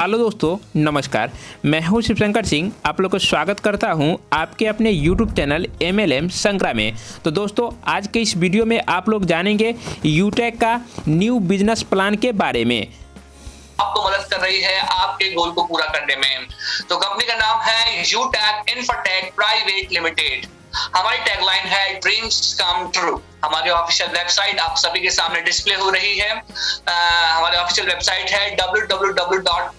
Hello दोस्तों, नमस्कार। मैं हूं शिवशंकर सिंह। आप लोग को स्वागत करता हूं आपके अपने यूट्यूब चैनल MLM संग्राम में। तो दोस्तों, आज के इस वीडियो में आप लोग जानेंगे यूटेक का न्यू बिजनेस प्लान के बारे में। आपको मदद कर रही है आपके गोल को पूरा करने में। तो कंपनी का नाम है यूटेक इन्फोटेक प्राइवेट लिमिटेड। हमारी टैगलाइन है ड्रीम्स कम ट्रू। हमारी ऑफिशियल वेबसाइट आप सभी के सामने डिस्प्ले हो रही है। हमारी ऑफिशियल वेबसाइट है www.utekindia.com।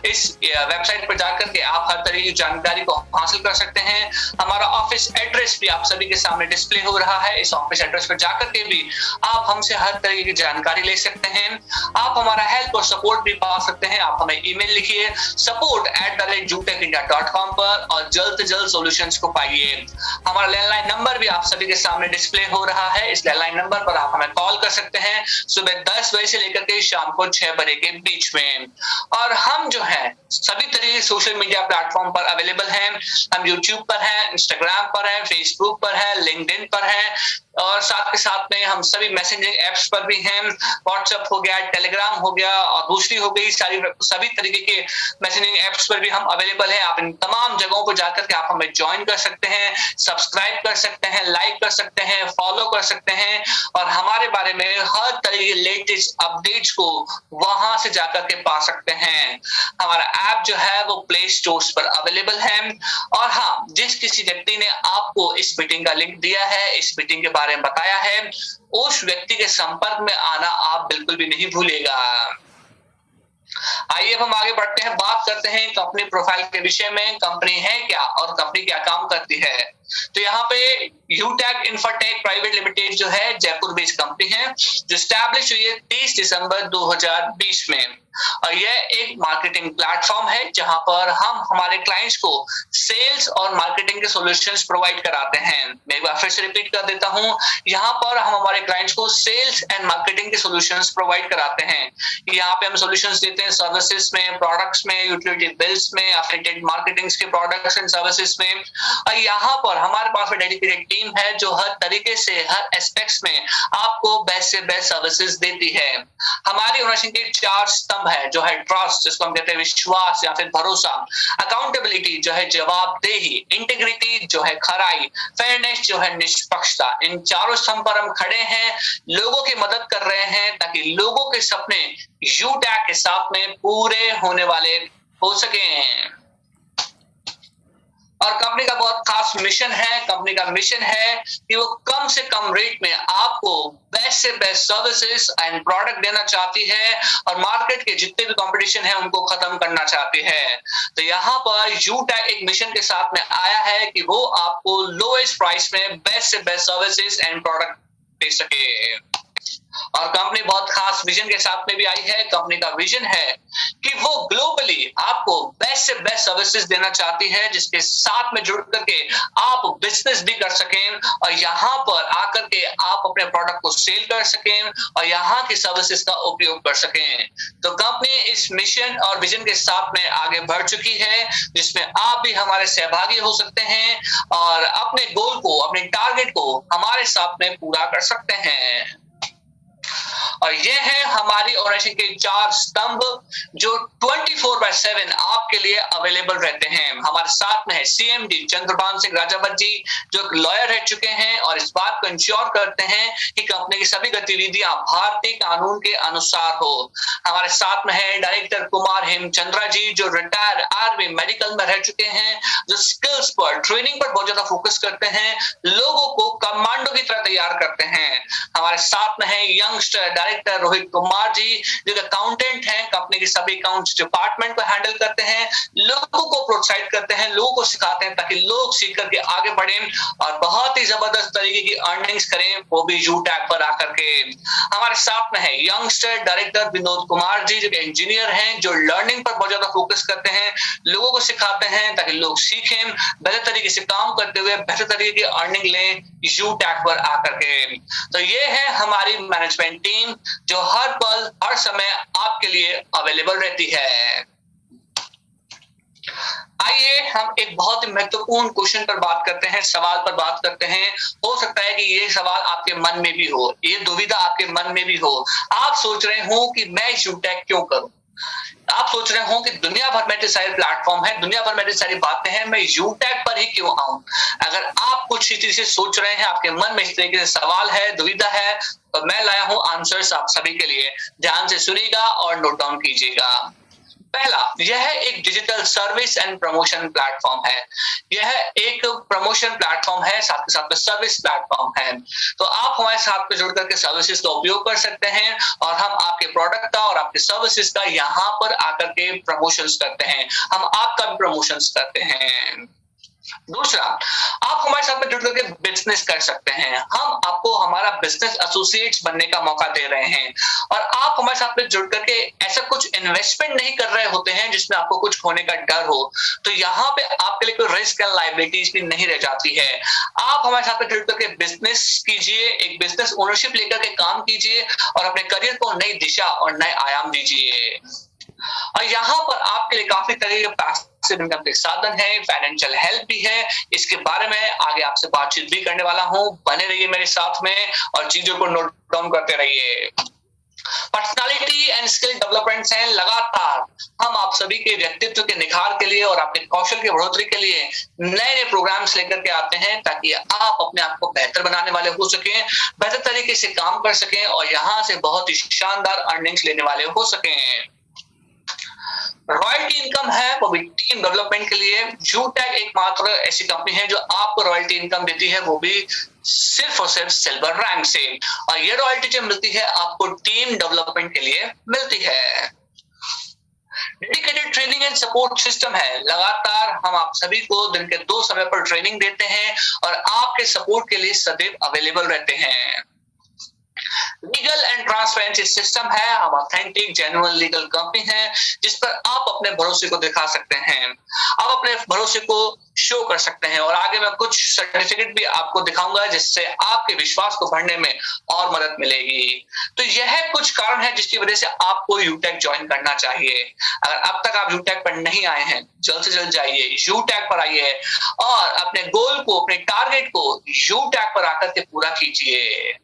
इस वेबसाइट पर जाकर के आप हर तरह की जानकारी को हासिल कर सकते हैं। हमारा ऑफिस एड्रेस भी आप सभी के सामने डिस्प्ले हो रहा है। इस ऑफिस एड्रेस पर जाकर के भी आप हमसे हर तरह की जानकारी ले सकते हैं। आप हमारा हेल्प और सपोर्ट भी पा सकते हैं। आप हमें ईमेल लिखिए support@utekindia.com पर और जल्द से जल्द सॉल्यूशंस को पाइए। हमारा लैंडलाइन नंबर भी आप सभी के सामने डिस्प्ले हो रहा है। इस लैंडलाइन नंबर पर आप हमें कॉल कर सकते हैं सुबह 10 बजे से लेकर के शाम को 6 बजे के बीच में। और हम जो है सभी तरह के सोशल मीडिया प्लेटफॉर्म पर अवेलेबल हैं। हम यूट्यूब पर हैं, इंस्टाग्राम पर हैं, फेसबुक पर हैं, लिंक्डइन पर हैं और साथ के साथ में हम सभी मैसेजिंग एप्स पर भी हैं। व्हाट्सएप हो गया, टेलीग्राम हो गया और दूसरी हो गई सभी तरीके के मैसेजिंग एप्स पर भी हम अवेलेबल हैं। आप इन तमाम जगहों पर जाकर के आप हमें ज्वाइन कर सकते हैं, सब्सक्राइब कर सकते हैं, लाइक कर सकते हैं, फॉलो कर सकते हैं और हमारे बारे में हर तरह के लेटेस्ट अपडेट्स को वहां से जाकर के पा सकते हैं। हमारा ऐप जो है वो प्ले स्टोर्स पर अवेलेबल है। और हाँ, जिस किसी व्यक्ति ने आपको इस मीटिंग का लिंक दिया है, इस मीटिंग के बारे में बताया है, उस व्यक्ति के संपर्क में आना आप बिल्कुल भी नहीं भूलेगा। आइए हम आगे बढ़ते हैं, बात करते हैं कंपनी प्रोफाइल के विषय में। कंपनी है क्या और कंपनी क्या काम करती है। तो यहाँ पे यूटेक इन्फोटेक प्राइवेट लिमिटेड जो है जयपुर बेस्ड कंपनी है जो स्टैब्लिश हुई है 30 दिसंबर 2020 में। और यह एक मार्केटिंग प्लेटफॉर्म है जहां पर हम हमारे क्लाइंट्स को सेल्स और मार्केटिंग के सॉल्यूशंस प्रोवाइड कराते हैं। मैं एक बार फिर से रिपीट कर देता हूं, यहाँ पर हम हमारे क्लाइंट्स को सेल्स एंड मार्केटिंग के सॉल्यूशंस प्रोवाइड कराते हैं। यहाँ पे हम सॉल्यूशंस देते हैं सर्विसेज में, प्रोडक्ट्स में, यूटिलिटी बिल्स में, एफिलिएटेड मार्केटिंग के प्रोडक्ट्स एंड सर्विसेज में। और यहाँ पर हमारे पास में डेडिकेटेड टीम है जो हर तरीके से हर एस्पेक्ट्स में आपको बेस्ट से बेस्ट सर्विसेज देती है। हमारी ओनरशिप के 4 स्तंभ है जो है ट्रस्ट, जिसको हम कहते हैं विश्वास या फिर भरोसा, अकाउंटेबिलिटी जो है जवाबदेही, इंटीग्रिटी जो है खराई, फेयरनेस जो है निष्पक्षता। इन चारों स्तंभ पर हम खड़े हैं, लोगों की मदद कर रहे हैं ताकि लोगों के सपने यूटेक के साथ में पूरे होने वाले हो सके। और कंपनी का बहुत खास मिशन है। कंपनी का मिशन है कि वो कम से कम रेट में आपको बेस्ट से बेस्ट सर्विसेज एंड प्रोडक्ट देना चाहती है और मार्केट के जितने भी कंपटीशन है उनको खत्म करना चाहती है। तो यहाँ पर यूटेक एक मिशन के साथ में आया है कि वो आपको लोएस्ट प्राइस में बेस्ट से बेस्ट सर्विसेज एंड प्रोडक्ट दे सके। और कंपनी बहुत खास विजन के साथ में भी आई है। कंपनी का विजन है कि वो ग्लोबली आपको बेस्ट से बेस्ट सर्विसेज देना चाहती है जिसके साथ में जुड़ करके आप बिजनेस भी कर सकें और यहाँ पर आकर के आप अपने प्रोडक्ट को सेल कर सकें और यहाँ की सर्विसेज का उपयोग कर सकें। तो कंपनी इस मिशन और विजन के साथ में आगे बढ़ चुकी है जिसमें आप भी हमारे सहभागी हो सकते हैं और अपने गोल को, अपने टारगेट को हमारे साथ में पूरा कर सकते हैं। और ये है हमारी ओनरशिप के 4 स्तंभ जो 24/7 आपके लिए अवेलेबल रहते हैं। हमारे साथ में है CMD चंद्रभान सिंह राजावत जी जो एक लॉयर रह चुके हैं और इस बात को इंश्योर करते हैं कि कंपनी की सभी गतिविधियां भारतीय कानून के अनुसार हो। हमारे साथ में है डायरेक्टर कुमार हेमचंद्रा जी जो रिटायर आर्मी मेडिकल में रह चुके हैं, जो स्किल्स पर, ट्रेनिंग पर बहुत ज्यादा फोकस करते हैं, लोगों को कमांडो की तरह तैयार करते हैं। हमारे साथ में है यंगस्टर डायरेक्टर रोहित कुमार जी जो अकाउंटेंट हैं, कंपनी के सभी अकाउंट्स डिपार्टमेंट को हैंडल करते हैं, लोगों को प्रोत्साहित करते हैं, लोगों को सिखाते हैं ताकि लोग सीख करके आगे बढ़ें और बहुत ही जबरदस्त तरीके की अर्निंग्स करें, वो भी यूटेक पर आकर के। हमारे साथ में है यंगस्टर डायरेक्टर विनोद कुमार जी जो इंजीनियर हैं, जो लर्निंग पर बहुत ज्यादा फोकस करते हैं, लोगों को सिखाते हैं ताकि लोग सीखें, बेहतर तरीके से काम करते हुए बेहतर तरीके की अर्निंग लें यूटेक पर आकर के। तो ये है हमारी मैनेजमेंट टीम जो हर पल हर समय आपके लिए अवेलेबल रहती है। आइए हम एक बहुत ही महत्वपूर्ण क्वेश्चन पर बात करते हैं, सवाल पर बात करते हैं। हो सकता है कि ये सवाल आपके मन में भी हो, ये दुविधा आपके मन में भी हो। आप सोच रहे हो कि मैं यूटैक क्यों करूं? आप सोच रहे हो कि दुनिया भर में इतने सारे प्लेटफॉर्म है, दुनिया भर में इतनी सारी बातें हैं, मैं यूटैक पर ही क्यों आऊं? अगर आप कुछ इस चीज से सोच रहे हैं, आपके मन में इस तरीके से सवाल है, दुविधा है, तो मैं लाया हूं आंसर्स आप सभी के लिए। ध्यान से सुनिएगा और नोट डाउन कीजिएगा। पहला, यह एक digital service and promotion platform है। यह एक प्रमोशन प्लेटफॉर्म है, साथ के साथ में सर्विस प्लेटफॉर्म है। तो आप हमारे साथ में जुड़ करके सर्विसेज का उपयोग कर सकते हैं और हम आपके प्रोडक्ट का और आपके सर्विसेज का यहाँ पर आकर के प्रमोशंस करते हैं, हम आपका भी प्रमोशंस करते हैं। दूसरा, आप हमारे साथ में जुड़ करके बिजनेस कर सकते हैं। हम आपको हमारा बिजनेस एसोसिएट्स बनने का मौका दे रहे हैं और आप हमारे साथ में जुड़ करके ऐसा कुछ इन्वेस्टमेंट नहीं कर रहे होते हैं जिसमें आपको कुछ खोने का डर हो। तो यहाँ पे आपके लिए कोई रिस्क एंड लायबिलिटीज भी नहीं रह जाती है। आप हमारे साथ में जुड़ करके बिजनेस कीजिए, एक बिजनेस ओनरशिप लेकर के काम कीजिए और अपने करियर को नई दिशा और नए आयाम दीजिए। और यहाँ पर आपके लिए काफी तरह के पैसिव इनकम के साधन है, फाइनेंशियल हेल्प भी है। इसके बारे में आगे आपसे बातचीत भी करने वाला हूँ। बने रहिए मेरे साथ में और चीजों को नोट डाउन करते रहिए। पर्सनालिटी एंड स्किल डेवलपमेंट हैं लगातार। हम आप सभी के व्यक्तित्व के निखार के लिए और आपके कौशल की बढ़ोतरी के लिए नए नए प्रोग्राम्स लेकर के आते हैं ताकि आप अपने आप को बेहतर बनाने वाले हो सकें, बेहतर तरीके से काम कर सकें और यहाँ से बहुत ही शानदार अर्निंग्स लेने वाले हो सकें। रॉयल्टी इनकम है वो भी टीम डेवलपमेंट के लिए। यूटैक एकमात्र ऐसी कंपनी है जो आपको रॉयल्टी इनकम देती है, वो भी सिर्फ और सिर्फ सिल्वर रैंक से। और ये रॉयल्टी जो मिलती है आपको टीम डेवलपमेंट के लिए मिलती है। Dedicated training and support system है। लगातार हम आप सभी को दिन के 2 समय पर ट्रेनिंग देते हैं और आपके सपोर्ट के लिए सदैव अवेलेबल रहते हैं। लीगल एंड ट्रांसपेरेंसी सिस्टम है। हम ऑथेंटिक जेन्युइन लीगल कंपनी है जिस पर आप अपने भरोसे को दिखा सकते हैं, आप अपने भरोसे को शो कर सकते हैं और आगे मैं कुछ सर्टिफिकेट भी आपको दिखाऊंगा जिससे आपके विश्वास को बढ़ने में और मदद मिलेगी। तो यह कुछ कारण है जिसकी वजह से आपको यूटैक ज्वाइन करना चाहिए। अगर अब तक आप यूटैक पर नहीं आए हैं, जल्द से जल्द जाइए, यूटैक पर आइए और अपने गोल को, अपने टारगेट को यूटैक पर आकर के पूरा कीजिए।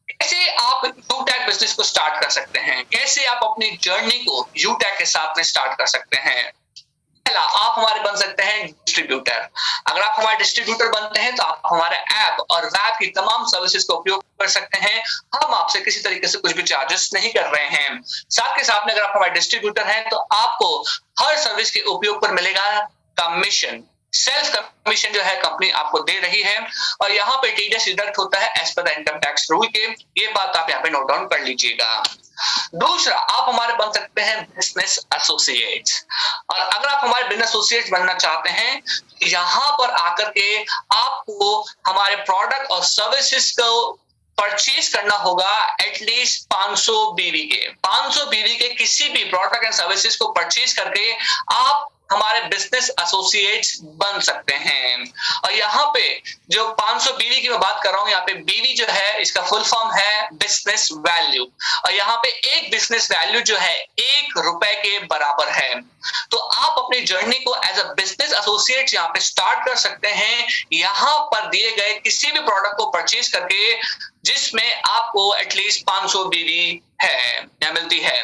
कैसे आप यूटैक बिजनेस को स्टार्ट कर सकते हैं, कैसे आप अपनी जर्नी को यूटैक के साथ में स्टार्ट कर सकते हैं? पहला, आप हमारे बन सकते हैं डिस्ट्रीब्यूटर। अगर आप हमारे डिस्ट्रीब्यूटर बनते हैं तो आप हमारे ऐप और वेब की तमाम सर्विसेज का उपयोग कर सकते हैं। हम आपसे किसी तरीके से कुछ भी चार्जेस नहीं कर रहे हैं। साथ के साथ में अगर आप हमारे डिस्ट्रीब्यूटर हैं तो आपको हर सर्विस के उपयोग पर मिलेगा कमीशन। सेल्फ कमीशन जो है कंपनी आपको दे रही है और यहाँ पे टीडीएस डिडक्ट होता है as per the income tax rule के। ये बात आप यहाँ पे नोट डाउन कर लीजिएगा। दूसरा, आप हमारे बन सकते हैं बिजनेस एसोसिएट्स और अगर आप हमारे बिजनेस एसोसिएट्स बनना चाहते हैं यहाँ पर आकर के आपको हमारे प्रोडक्ट और सर्विसेज को परचेज करना होगा एटलीस्ट 500 बीवी के। 500 बीवी के किसी भी प्रोडक्ट एंड सर्विसेज को परचेज करके आप हमारे बिजनेस एसोसिएट्स बन सकते हैं। और यहाँ पे जो 500 बीवी की मैं बात कर रहा हूँ, यहाँ पे बीवी जो है इसका फुल फॉर्म है बिजनेस वैल्यू और यहाँ पे एक बिजनेस वैल्यू जो है ₹1 के बराबर है। तो आप अपनी जर्नी को एज अ बिजनेस एसोसिएट यहाँ पे स्टार्ट कर सकते हैं, यहाँ पर दिए गए किसी भी प्रोडक्ट को परचेज करके जिसमें आपको एटलीस्ट 500 बीवी मिलती है।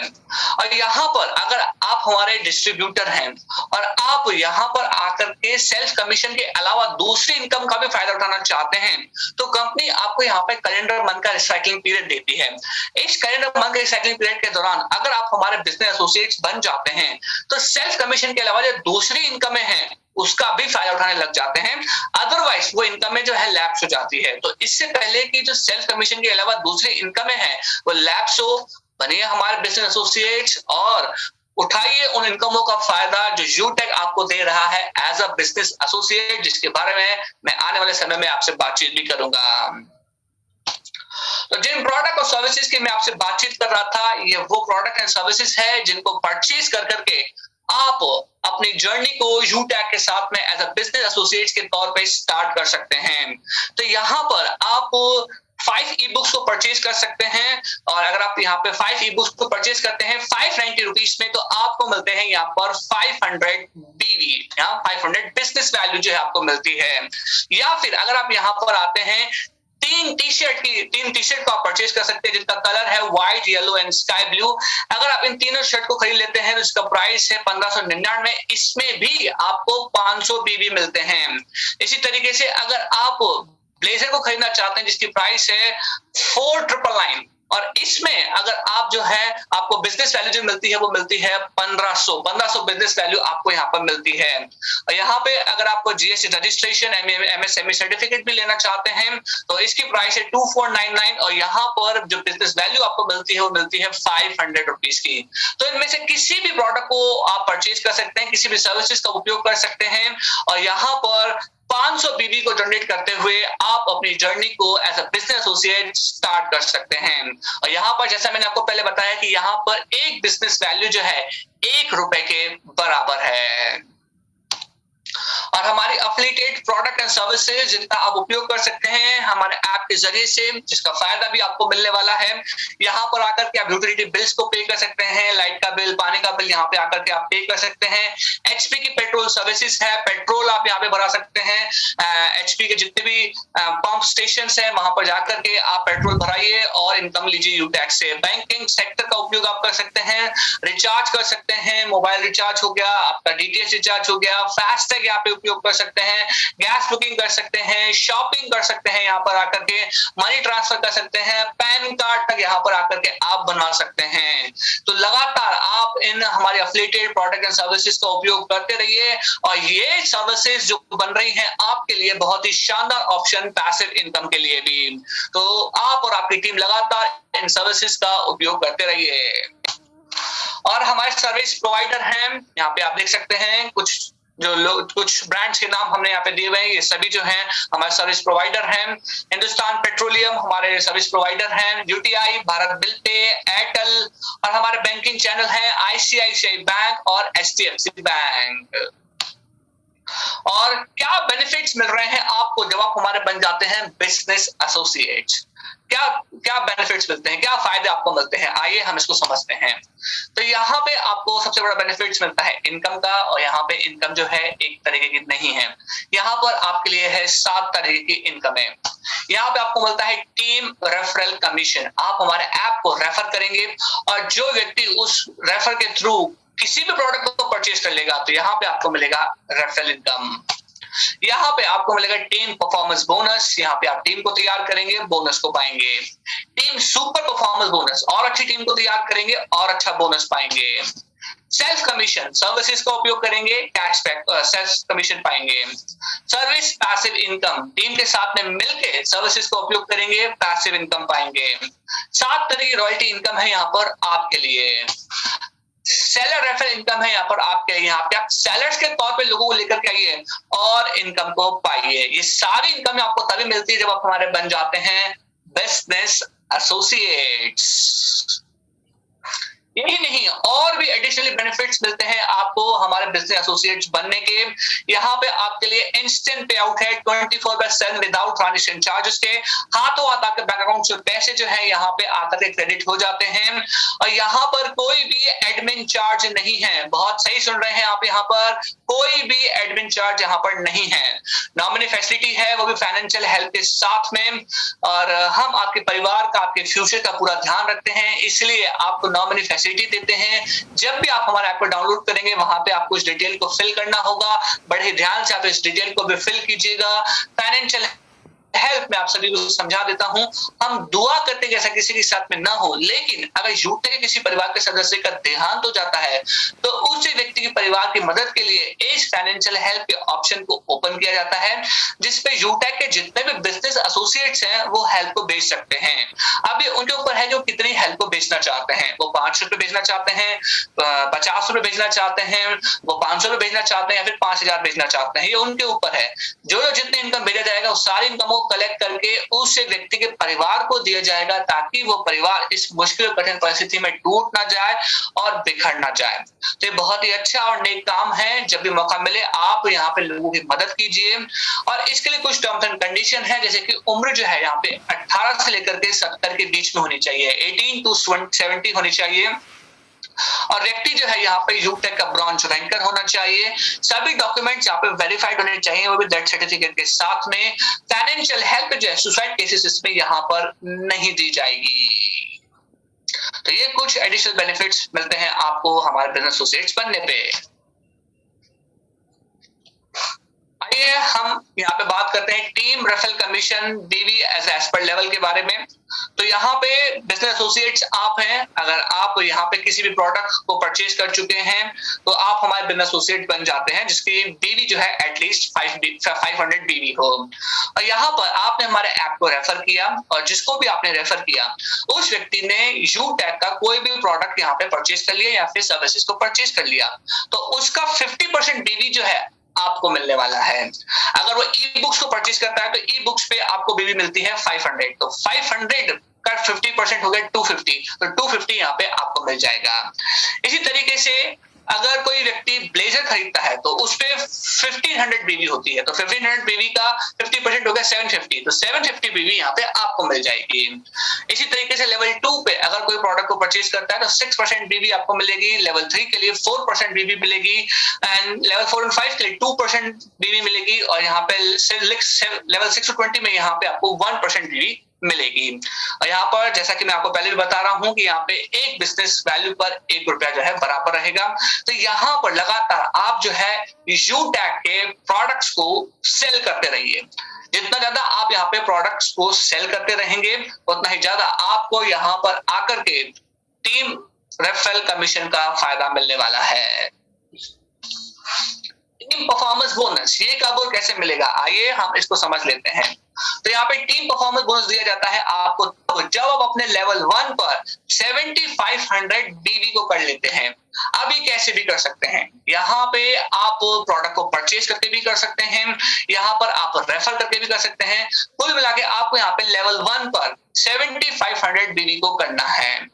और यहाँ पर अगर आप हमारे डिस्ट्रीब्यूटर हैं और आप यहाँ पर आकर के सेल्फ कमीशन के अलावा दूसरी इनकम का भी फायदा उठाना चाहते हैं तो कंपनी आपको यहाँ पे कैलेंडर मंथ का रिसाइकलिंग पीरियड देती है। इस कैलेंडर मंथ के रिसाइकलिंग पीरियड के दौरान अगर आप हमारे बिजनेस एसोसिएट्स बन जाते हैं तो सेल्फ कमीशन के अलावा जो दूसरी इनकमें हैं उसका भी फायदा उठाने लग जाते हैं। अदरवाइज वो इनकमें जो है लैप्स हो जाती है। तो इससे पहले कि जो सेल्फ कमीशन के अलावा दूसरी इनकमें हैं वो लैप्स हो, बनिए हमारे बिजनेस एसोसिएट्स और उठाइए उन इनकमों का फायदा जो यूटैक आपको दे रहा है एज अ बिजनेस एसोसिएट, जिसके बारे में मैं आने वाले समय में आपसे बातचीत भी करूंगा। तो जिन प्रोडक्ट और सर्विसेज की मैं आपसे बातचीत कर रहा था ये वो प्रोडक्ट एंड सर्विसेज है जिनको परचेज कर करके आप अपनी जर्नी को यूटैक के साथ में एज अ बिजनेस एसोसिएट के तौर पे स्टार्ट कर सकते हैं। तो यहाँ पर आप 5 ई बुक्स को परचेज कर सकते हैं। और अगर आप यहाँ पे 5 ई बुक्स को परचेज करते हैं 590 रुपीज में, तो आपको मिलते हैं यहाँ पर 500 बीवी, 500 बिजनेस वैल्यू जो है आपको मिलती है। या फिर अगर आप यहाँ पर आते हैं, 3 टी शर्ट को आप परचेज कर सकते हैं जिनका कलर है white, yellow and sky blue. अगर आप इन तीनों शर्ट को खरीद लेते हैं तो इसका प्राइस है 1599, इसमें भी आपको 500 बीबी मिलते हैं। इसी तरीके से अगर आप ब्लेजर को खरीदना चाहते हैं जिसकी प्राइस है 4999, और इसमें अगर आप जो है आपको बिजनेस वैल्यू जो मिलती है वो मिलती है 1500 बिजनेस वैल्यू आपको यहाँ पर मिलती है। और यहाँ पे अगर आपको जीएसटी रजिस्ट्रेशन, एमएसएमई सर्टिफिकेट भी लेना चाहते हैं तो इसकी प्राइस है 2499, और यहाँ पर जो बिजनेस वैल्यू आपको मिलती है वो मिलती है 500 रुपीज की। तो इनमें से किसी भी प्रोडक्ट को आप परचेज कर सकते हैं, किसी भी सर्विसेज का उपयोग कर सकते हैं, और यहाँ पर 500 बीबी को जनरेट करते हुए आप अपनी जर्नी को as a business associate start कर सकते हैं। और यहाँ पर जैसा मैंने आपको पहले बताया कि यहाँ पर एक बिजनेस वैल्यू जो है ₹1 के बराबर है। और हमारी अफिलिएटेड प्रोडक्ट एंड सर्विसेज जिनका आप उपयोग कर सकते हैं हमारे ऐप के जरिए से, जिसका फायदा भी आपको मिलने वाला है। यहाँ पर आकर के आप यूटिलिटी बिल्स को पे कर सकते हैं, लाइट का बिल, पानी का बिल यहाँ पे आकर के आप पे कर सकते हैं। एचपी की पेट्रोल सर्विसेज है, पेट्रोल आप यहाँ पे भरा सकते हैं। एचपी के जितने भी पंप स्टेशन है वहां पर जाकर के आप पेट्रोल भराइए और इनकम लीजिए यूटैक्स से। बैंकिंग सेक्टर का उपयोग आप कर सकते हैं, रिचार्ज कर सकते हैं, मोबाइल रिचार्ज हो गया, आपका डीटीएच रिचार्ज हो गया, फास्टैग यहाँ पे उपयोग कर सकते हैं, गैस बुकिंग कर सकते हैं, शॉपिंग कर सकते हैं, यहाँ पर आकर के मनी ट्रांसफर कर सकते हैं, पैन कार्ड तक यहाँ पर आकर के आप बना सकते हैं। तो लगातार आप इन हमारे एफिलिएटेड प्रोडक्ट एंड सर्विसेज का उपयोग करते रहिए, और ये सर्विसेज जो बन रही हैं आपके लिए बहुत ही शानदार ऑप्शन पैसिव इनकम के लिए भी। तो आप और आपकी टीम लगातार इन सर्विसेज का उपयोग करते रहिए। और हमारे सर्विस प्रोवाइडर हैं, यहाँ पे आप देख सकते हैं कुछ कुछ ब्रांड्स के नाम हमने यहाँ पे दिए हुए हैं, ये सभी जो हैं हमारे सर्विस प्रोवाइडर हैं। हिंदुस्तान पेट्रोलियम हमारे सर्विस प्रोवाइडर हैं, UTI, Bharat bill pay, Airtel, और हमारे बैंकिंग चैनल हैं आईसीआईसीआई बैंक और एचडीएफसी बैंक। और क्या बेनिफिट्स मिल रहे हैं आपको जब आप हमारे बन जाते हैं बिजनेस एसोसिएट्स? क्या बेनिफिट्स मिलते हैं, क्या फायदे आपको मिलते हैं, आइए हम इसको समझते हैं। तो यहाँ पे आपको सबसे बड़ा बेनिफिट्स मिलता है इनकम का, और यहाँ पे इनकम जो है एक तरीके की नहीं है, यहाँ पर आपके लिए है 7 तरीके की इनकम है। यहाँ पे आपको मिलता है टीम रेफरल कमीशन, आप हमारे ऐप को रेफर करेंगे और जो व्यक्ति उस रेफर के थ्रू किसी भी प्रोडक्ट को परचेज कर लेगा तो यहाँ पे आपको मिलेगा रेफरल इनकम। यहाँ पे आपको मिलेगा टीम परफॉर्मेंस बोनस, यहाँ पे आप टीम को तैयार करेंगे, बोनस को पाएंगे। टीम सुपर परफॉर्मेंस बोनस, और अच्छी टीम को तैयार करेंगे और अच्छा बोनस पाएंगे। सेल्फ कमीशन, सर्विसेज का उपयोग करेंगे, कैशबैक सेल्फ कमीशन पाएंगे। सर्विस पैसिव इनकम, टीम के साथ में मिलकर सर्विसेज का उपयोग करेंगे, पैसिव इनकम पाएंगे। 7 तरह की रॉयल्टी इनकम है यहाँ पर आपके लिए। सेलर रेफरल इनकम है यहाँ पर आपके लिए, यहाँ पे आप सेलर्स के तौर पे लोगों को लेकर के आइए और इनकम को पाइए। ये सारी इनकम आपको तभी मिलती है जब आप हमारे बन जाते हैं बिजनेस एसोसिएट्स। यही नहीं, और भी एडिशनली बेनिफिट्स मिलते हैं आपको हमारे बिजनेस एसोसिएट्स बनने के। यहाँ पे आपके लिए इंस्टेंट पे आउट है 24/7 विदाउट ट्रांजेक्शन चार्जेस के, हाथों हाथ आपके बैंक अकाउंट से पैसे जो है यहाँ पे आकर के क्रेडिट हो जाते हैं। और यहाँ पर कोई भी एडमिन चार्ज नहीं है, बहुत सही सुन रहे हैं आप, यहाँ पर कोई भी एडमिन चार्ज यहाँ पर नहीं है। नॉमिनी फैसिलिटी है, वो भी फाइनेंशियल हेल्प के साथ में, और हम आपके परिवार का, आपके फ्यूचर का पूरा ध्यान रखते हैं, इसलिए आपको नॉमिनी फैसिलिटी देते हैं। जब भी आप हमारे ऐप को डाउनलोड करेंगे वहां पे आपको इस डिटेल को फिल करना होगा, बड़े ध्यान से आप इस डिटेल को भी फिल कीजिएगा। फाइनेंशियल हेल्प में आप सभी को समझा देता हूं, हम दुआ करते हैं जैसा किसी के साथ में ना हो, लेकिन अगर यूटे के किसी परिवार के सदस्य का देहांत हो जाता है तो उसी व्यक्ति के परिवार की मदद के लिए इस फाइनेंशियल हेल्प के ऑप्शन को ओपन किया जाता है, जिसपे यूटेक के जितने भी बिजनेस एसोसिएट्स हैं वो हेल्प को बेच सकते हैं। अभी उनके ऊपर है जो कितनी हेल्प को बेचना चाहते हैं, वो 5 रुपए बेचना चाहते हैं, 50 रुपए बेचना चाहते हैं, वो 500 रुपए बेचना चाहते हैं, या फिर 5000 बेचना चाहते हैं, ये उनके ऊपर है। जो जितनी इनकम भेजा जाएगा उस सारी इनकम को कलेक्ट करके उस व्यक्ति के परिवार को दिया जाएगा, ताकि वो परिवार इस मुश्किल और कठिन परिस्थिति में टूट ना जाए और बिखर ना जाए। तो ये बहुत ही अच्छा और नेक काम है। जब भी मौका मिले आप यहाँ पे लोगों की मदद कीजिए, और इसके लिए कुछ टर्म्स एंड कंडीशन है, जैसे कि उम्र जो है यहाँ पे 18 से लेकर के 70 के बीच में होनी चाहिए, 18 to 70 होनी चाहिए, और व्यक्ति जो है यहाँ पे यूटेक का ब्रॉन्ज रैंकर होना चाहिए। सभी डॉक्यूमेंट्स यहाँ पे वेरीफाइड होने चाहिए, वो भी डेथ सर्टिफिकेट के साथ में। फाइनेंशियल हेल्प जो है सुसाइड केसेस इसमें यहाँ पर नहीं दी जाएगी। तो ये कुछ एडिशनल बेनिफिट्स मिलते हैं आपको हमारे बिजनेस एसोसिएट्स बनने पे। आइए हम यहाँ पे बात करते हैं टीम रेफरल कमीशन बीवी एज पर लेवल के बारे में। तो यहाँ पे बिजनेस एसोसिएट्स आप हैं, अगर आप यहाँ पे किसी भी प्रोडक्ट को परचेज कर चुके हैं तो आप हमारे बिजनेस एसोसिएट बन जाते हैं, जिसकी बीवी जो है एटलीस्ट 500 बीवी हो। और यहाँ पर आपने हमारे ऐप को रेफर किया, और जिसको भी आपने रेफर किया उस व्यक्ति ने यूटेक का कोई भी प्रोडक्ट यहाँ पे परचेज कर लिया या फिर सर्विसेज को परचेज कर लिया, तो उसका 50% बीवी जो है आपको मिलने वाला है। अगर वो ई बुक्स को परचेज करता है तो ई बुक्स पे आपको बीवी मिलती है 500, तो 500 का 50% हो गया 250, तो 250 यहाँ पे आपको मिल जाएगा। इसी तरीके से अगर कोई व्यक्ति ब्लेजर खरीदता है तो उस पे 1500 बीवी होती है, तो 1500 बीवी का 50% हो गया 750, तो 750 बीवी यहाँ पे आपको मिल जाएगी। इसी तरीके से लेवल 2 पे अगर कोई प्रोडक्ट को परचेज करता है तो 6% बीवी आपको मिलेगी, लेवल 3 के लिए 4% बीवी मिलेगी, एंड लेवल 4 और 5 के लिए 2% बीवी मिलेगी, और यहाँ पे लेवल 6 to 20 में यहाँ पे आपको 1% बीवी मिलेगी। और यहाँ पर जैसा कि मैं आपको पहले भी बता रहा हूँ कि यहाँ पे एक बिजनेस वैल्यू पर 1 रुपया जो है बराबर रहेगा। तो यहाँ पर लगातार आप जो है यूटेक के प्रोडक्ट्स को सेल करते रहिए। जितना ज्यादा आप यहाँ पे प्रोडक्ट्स को सेल करते रहेंगे उतना ही ज्यादा आपको यहाँ पर आकर के टीम रेफरल कमीशन का फायदा मिलने वाला है। टीम परफॉर्मेंस बोनस ये कब और कैसे मिलेगा, आइए हम इसको समझ लेते हैं। तो यहाँ पे टीम परफॉर्मेंस बोनस दिया जाता है आपको जब आप अपने लेवल 1 पर 7500 बीवी को कर लेते हैं। अभी कैसे भी कर सकते हैं, यहाँ पे आप प्रोडक्ट को परचेज करके भी कर सकते हैं, यहाँ पर आप रेफर करके भी कर सकते हैं। कुल मिला के आपको यहाँ पे लेवल 1 पर 7500 बीवी को करना है।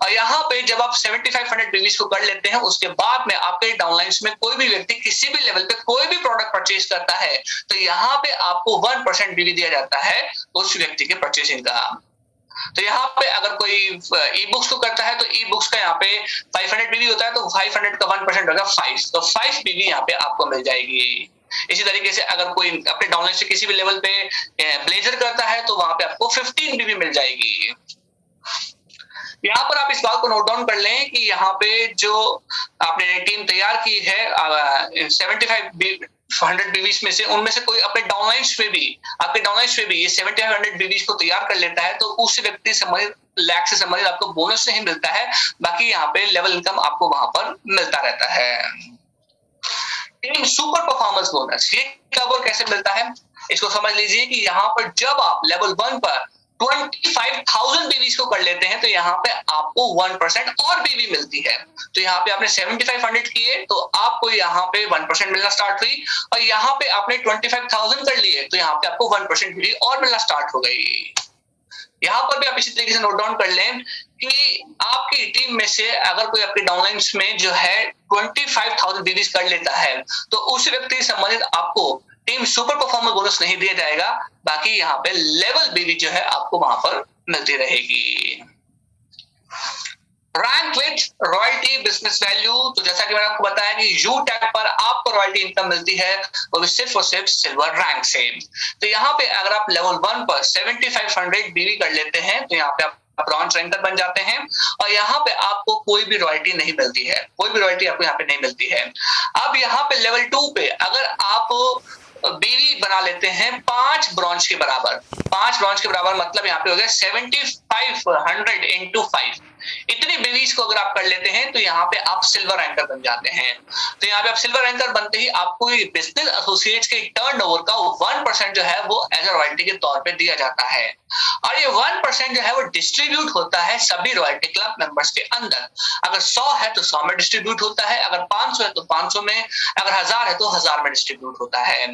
और यहाँ पे जब आप 7500 बीवीज को कर लेते हैं उसके बाद में आपके डाउनलाइंस में कोई भी व्यक्ति किसी भी लेवल पे कोई भी प्रोडक्ट परचेज करता है तो यहाँ पे आपको 1% बीवी दिया जाता है उस व्यक्ति के परचेसिंग का। तो यहाँ पे अगर कोई ई बुक्स को करता है तो ई बुक्स का यहाँ पे 500 बीवी होता है, तो 500 का 1% होगा 5, तो 5 बीवी यहाँ पे आपको मिल जाएगी। इसी तरीके से अगर कोई अपने डाउनलाइन से किसी भी लेवल पे ब्लेजर करता है तो वहां पे आपको 15 बीवी मिल जाएगी। यहाँ पर आप इस बात को नोट डाउन कर लें कि यहाँ पे जो आपने टीम तैयार की है 7500 बीवीज में से, उनमें से कोई अपने डाउनलाइंस पे भी आपके डाउनलाइंस पे भी ये 7500 बीवीज को तैयार कर लेता है तो उस व्यक्ति संबंधित लैख से संबंधित आपको बोनस नहीं मिलता है, बाकी यहाँ पे लेवल इनकम आपको वहां पर मिलता रहता है। टीम सुपर परफॉर्मेंस बोनस ये कब और कैसे मिलता है, इसको समझ लीजिए कि यहाँ पर जब आप लेवल 1 पर 25,000 बीवीज को कर लेते हैं तो यहाँ पे आपको 1% और बीवी मिलती है। तो यहाँ पे आपने 7500 किए तो आपको यहाँ पे 1% मिलना स्टार्ट हुई, और यहाँ पे आपने 25,000 कर लिए तो यहाँ पे आपको 1% बीवी और मिलना स्टार्ट हो गई। यहाँ पर भी आप इसी तरीके से नोट डाउन कर लें कि आपकी टीम में से अगर कोई आपके डाउनलाइंस में जो है 25,000 बीवीज कर लेता है तो उस व्यक्ति से संबंधित आपको टीम सुपर परफॉर्मेंस बोनस नहीं दिया जाएगा, बाकी यहाँ पे लेवल बीवी जो है आपको वहां पर मिलती रहेगी। Rank with royalty business value, तो जैसा कि मैंने आपको बताया कि यूटेक पर आपको रॉयल्टी इनकम मिलती है वो भी सिर्फ और सिर्फ सिल्वर रैंक से। तो यहाँ पे अगर आप लेवल 1 पर 7500 बीवी कर लेते हैं तो यहाँ पे आप ब्रॉन्ज रैंकर बन जाते हैं, और यहाँ पे आपको कोई भी रॉयल्टी नहीं मिलती है, कोई भी रॉयल्टी आपको यहाँ पे नहीं मिलती है। अब यहाँ पे लेवल 2 पे अगर आप बीवी बना लेते हैं 5 ब्रॉन्ज के बराबर, 5 ब्रॉन्ज के बराबर मतलब यहाँ पे हो गया 500 into 5 इतनी बीवीज को अगर आप कर लेते हैं तो यहाँ पे आप सिल्वर एंकर बन जाते हैं। तो यहाँ पे आप सिल्वर एंकर बनते ही आपको बिजनेस एसोसिएट्स के टर्नओवर का 1% जो है वो एज अ रॉयल्टी के तौर पे दिया जाता है, और ये 1% जो है वो डिस्ट्रीब्यूट होता है सभी रॉयल्टी क्लब मेंबर्स के अंदर। अगर 100 है तो 100 में डिस्ट्रीब्यूट होता है, अगर 500 है तो 500 में, अगर 1000 है तो 1000 में डिस्ट्रीब्यूट होता है।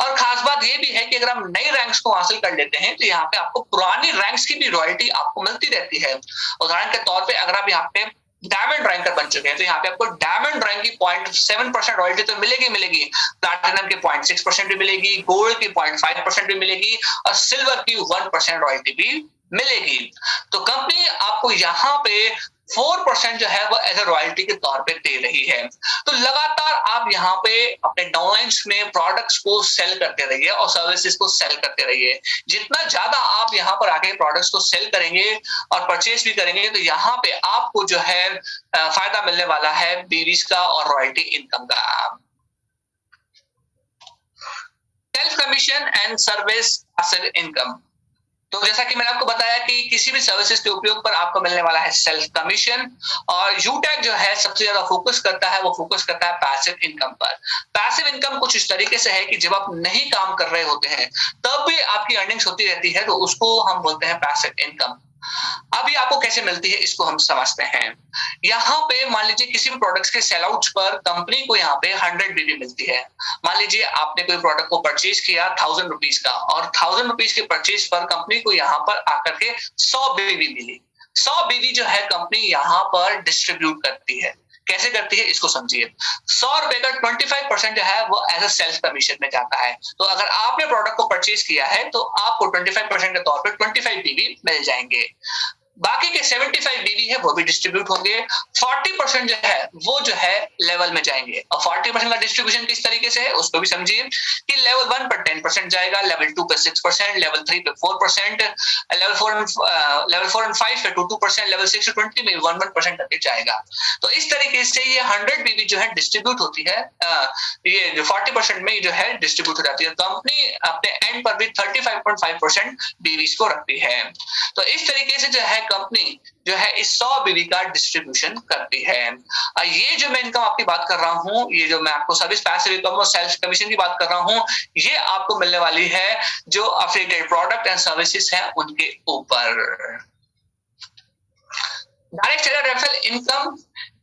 और खास बात ये भी है कि अगर हम नई रैंक्स को हासिल कर लेते हैं तो यहाँ पे आपको पुरानी रैंक्स की भी रॉयल्टी आपको मिलती रहती है। उदाहरण के तौर पे अगर आप यहाँ पे डायमंड रैंकर बन चुके हैं तो यहाँ पे आपको डायमंड रैंक की 0.7% रॉयल्टी तो मिलेगी, प्लैटिनम की 0.6% भी मिलेगी, गोल्ड की 0.5% भी मिलेगी, और सिल्वर की 1% रॉयल्टी भी मिलेगी। तो कंपनी आपको यहाँ पे 4% जो है वो एज ए रॉयल्टी के तौर पे दे रही है। तो लगातार आप यहाँ पे अपने डाउनलाइंस में प्रोडक्ट्स को सेल करते रहिए और सर्विसेज को सेल करते रहिए। जितना ज्यादा आप यहाँ पर आके प्रोडक्ट्स को सेल करेंगे और परचेज भी करेंगे तो यहाँ पे आपको जो है फायदा मिलने वाला है बीवीज का और रॉयल्टी इनकम का। Self commission and service passive income. तो जैसा कि मैंने आपको बताया कि किसी भी सर्विसेज के उपयोग पर आपको मिलने वाला है सेल्फ कमीशन, और यूटैग जो है सबसे ज्यादा फोकस करता है पैसिव इनकम पर। पैसिव इनकम कुछ इस तरीके से है कि जब आप नहीं काम कर रहे होते हैं तब भी आपकी अर्निंग्स होती रहती है, तो उसको हम बोलते हैं पैसिव इनकम। अभी आपको कैसे मिलती है इसको हम समझते हैं। यहाँ पे मान लीजिए किसी भी प्रोडक्ट्स के सेल आउट पर कंपनी को यहाँ पे 100 बीवी मिलती है। मान लीजिए आपने कोई प्रोडक्ट को परचेज किया 1000 रुपीज का, और 1000 रुपीज के परचेज पर कंपनी को यहाँ पर आकर के 100 बीवी मिली। 100 बीवी जो है कंपनी यहाँ पर डिस्ट्रीब्यूट करती है। कैसे करती है इसको समझिए। 100 रुपए का 25% जो है वो एज अ सेल्फ कमीशन में जाता है। तो अगर आपने प्रोडक्ट को परचेज किया है तो आपको 25% के तौर पे 25 बीवी मिल जाएंगे। बाकी के 75 बीवी है वो भी डिस्ट्रीब्यूट होंगे। 40% जो है वो जो है लेवल में जाएंगे, और 40% का डिस्ट्रीब्यूशन किस तरीके से है उसको भी समझिए कि लेवल 1 पर 10% जाएगा, लेवल 2 पे 6%, लेवल 3 पे 4%, लेवल 4 एंड 5 पे 2%, लेवल 6 to 20 में 1% तक जाएगा। तो इस तरीके से ये 100 बीवी जो है डिस्ट्रीब्यूट होती है, ये जो 40% में जो है डिस्ट्रीब्यूट हो जाती है। कंपनी अपने एंड पर भी 35.5% बीवीज को रखती है। तो इस तरीके से जो है कंपनी जो है इस 100 बीवी का डिस्ट्रीब्यूशन करती है। ये जो मैं इनकम आपकी बात कर रहा हूँ, ये जो मैं आपको सर्विस पैसिव इनकम और सेल्फ कमीशन की बात कर रहा हूँ, ये आपको मिलने वाली है जो अफिलिएटेड प्रोडक्ट एंड सर्विसेज हैं उनके ऊपर। डायरेक्ट सेलर रेफरल इनकम,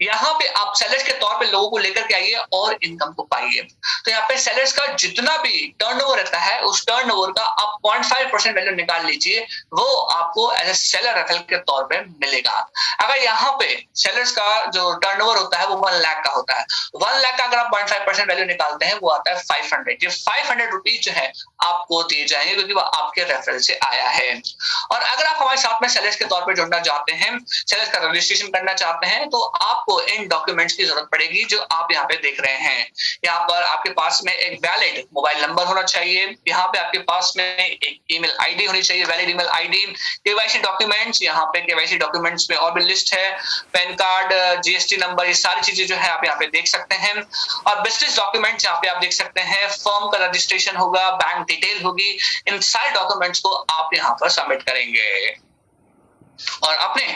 यहाँ पे आप सेलर्स के तौर पे लोगों को लेकर के आइए और इनकम को पाइए। तो यहाँ पे सेलर्स का जितना भी टर्नओवर रहता है उस टर्नओवर का आप 0.5% वैल्यू निकाल लीजिए, वो आपको एज ए सेलर रेफरल के तौर पे मिलेगा। अगर यहाँ पे सेलर्स का जो टर्नओवर होता है वो 1 लाख का होता है, 1 लाख का अगर आप 0.5% वैल्यू निकालते हैं वो आता है 500। ये 500 रुपीज जो है आपको दिए जाएंगे क्योंकि वो आपके रेफरल से आया है। और अगर आप हमारे साथ में सेलर्स के तौर पर जुड़ना चाहते हैं, सेलर्स का रजिस्ट्रेशन करना चाहते हैं, तो आपको इन डॉक्यूमेंट्स की जरूरत पड़ेगी जो आप यहाँ पे देख रहे हैं। यहाँ पर आपके पास में एक वैलिड मोबाइल नंबर होना चाहिए, यहाँ पे आपके पास में एक ईमेल आईडी होनी चाहिए, valid email ID. KYC documents, यहाँ पे केवाईसी डॉक्यूमेंट्स में और भी लिस्ट है, पैन कार्ड, जीएसटी नंबर, ये सारी चीजें जो है आप यहाँ पे देख सकते हैं। और बिजनेस डॉक्यूमेंट्स यहाँ पे आप देख सकते हैं, फर्म का रजिस्ट्रेशन होगा, बैंक डिटेल होगी, इन सारे डॉक्यूमेंट्स को आप यहाँ पर सबमिट करेंगे और अपने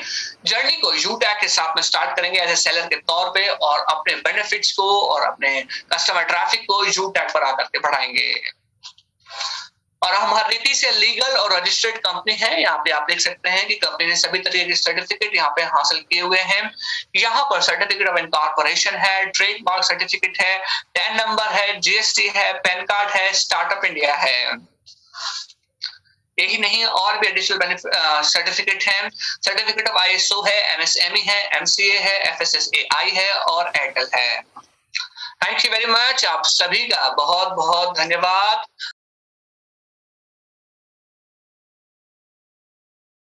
जर्नी को यूटैग के साथ में स्टार्ट करेंगे एज ए सेलर के तौर पे, और अपने बेनिफिट्स को और अपने कस्टमर ट्रैफिक को यूटैग पर आकर के बढ़ाएंगे। और हम हर रीति से लीगल और रजिस्टर्ड कंपनी है। यहाँ पे आप देख सकते हैं कि कंपनी ने सभी तरीके के सर्टिफिकेट यहाँ पे हासिल किए हुए हैं। यहाँ पर सर्टिफिकेट ऑफ इनकॉर्पोरेशन है, ट्रेडमार्क सर्टिफिकेट है, टैन नंबर है, जीएसटी है, पैन कार्ड है, स्टार्टअप इंडिया है। यही नहीं और भी एडिशनल सर्टिफिकेट हैं। सर्टिफिकेट ऑफ आईएसओ है, एमएसएमई है, एमसीए है, एफएसएसएआई है और एयरटेल है। Thank you very much. आप सभी का बहुत बहुत धन्यवाद।